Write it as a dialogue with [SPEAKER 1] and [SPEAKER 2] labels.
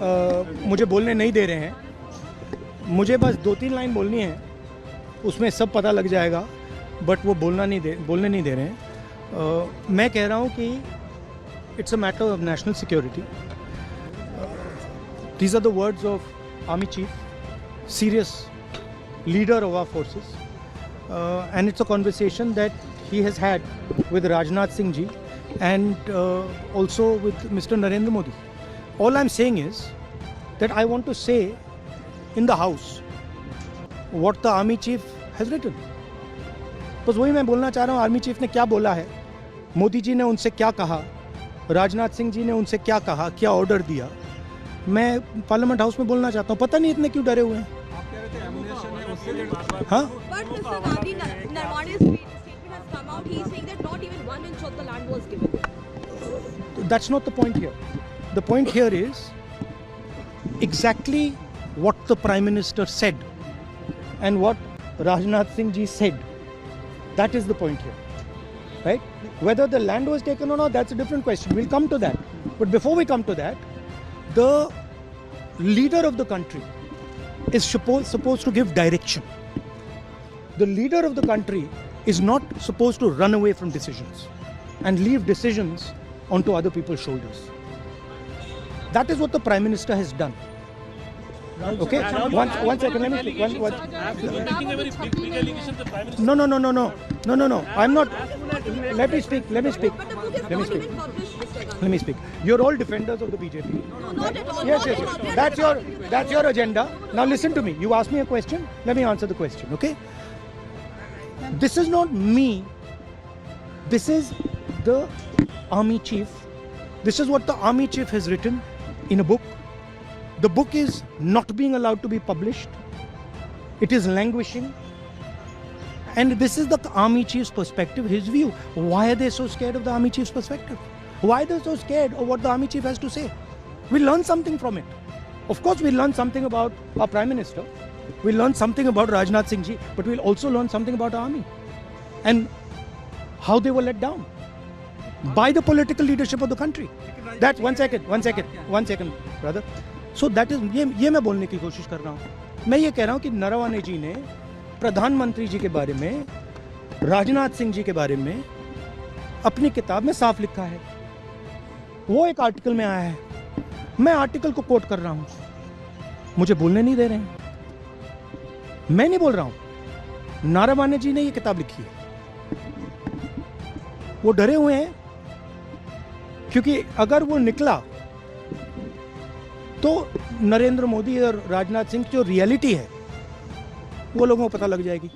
[SPEAKER 1] मुझे बोलने नहीं दे रहे हैं। मुझे बस 2-3 लाइन बोलनी है, उसमें सब पता लग जाएगा, बट वो बोलने नहीं दे रहे हैं। मैं कह रहा हूँ कि it's a matter of national security. These are the words of army chief, serious leader of our forces, and it's a conversation that he has had with Rajnath Singh ji and also with Mr. Narendra Modi. All I'm saying is that I want to say in the house what the army chief has written. बस वही मैं बोलना चाह रहा हूँ, army chief ने क्या बोला है, मोदी जी ने उनसे क्या कहा, राजनाथ सिंह जी ने उनसे क्या कहा, क्या ऑर्डर दिया, मैं पार्लियामेंट हाउस में बोलना चाहता हूँ। पता नहीं इतने क्यों डरे हुए हैं। हाँ,
[SPEAKER 2] come out, he is saying that not even 1 inch of the land was given.
[SPEAKER 1] That's not the point here. The point here is exactly what the Prime Minister said and what Rajnath Singh ji said. That is the point here, right? Whether the land was taken or not, that's a different question. We'll come to that. But before we come to that, the leader of the country is supposed to give direction. The leader of the country is not supposed to run away from decisions and leave decisions onto other people's shoulders. That is what the Prime Minister has done. Okay? One second, let me speak. No. I'm not. Let me speak. You're all defenders of the BJP.
[SPEAKER 2] No, not at all.
[SPEAKER 1] Yes. That's your agenda. Now listen to me. You asked me a question. Let me answer the question, okay? This is not me. This is the army chief. This is what the army chief has written in a book. The book is not being allowed to be published. It is languishing. And this is the army chief's perspective, his view. Why are they so scared of the army chief's perspective? Why are they so scared of what the army chief has to say? We learn something from it. Of course, we learn something about our Prime Minister. We'll learn something about Rajnath Singh ji, but we'll also learn something about our army and how they were let down by the political leadership of the country. That's one second, brother. So that is ये मैं बोलने की कोशिश कर रहा हूँ। मैं ये कह रहा हूँ कि नरवणे जी ने प्रधानमंत्री जी के बारे में, राजनाथ सिंह जी के बारे में अपनी किताब में साफ लिखा है। वो एक आर्टिकल में आया है, मैं आर्टिकल को कोट कर रहा हूँ। मुझे बोलने नहीं दे रहे हैं। मैं नहीं बोल रहा हूं, नारावाने जी ने ये किताब लिखी है। वो डरे हुए हैं क्योंकि अगर वो निकला तो नरेंद्र मोदी और राजनाथ सिंह की जो रियलिटी है वो लोगों को पता लग जाएगी।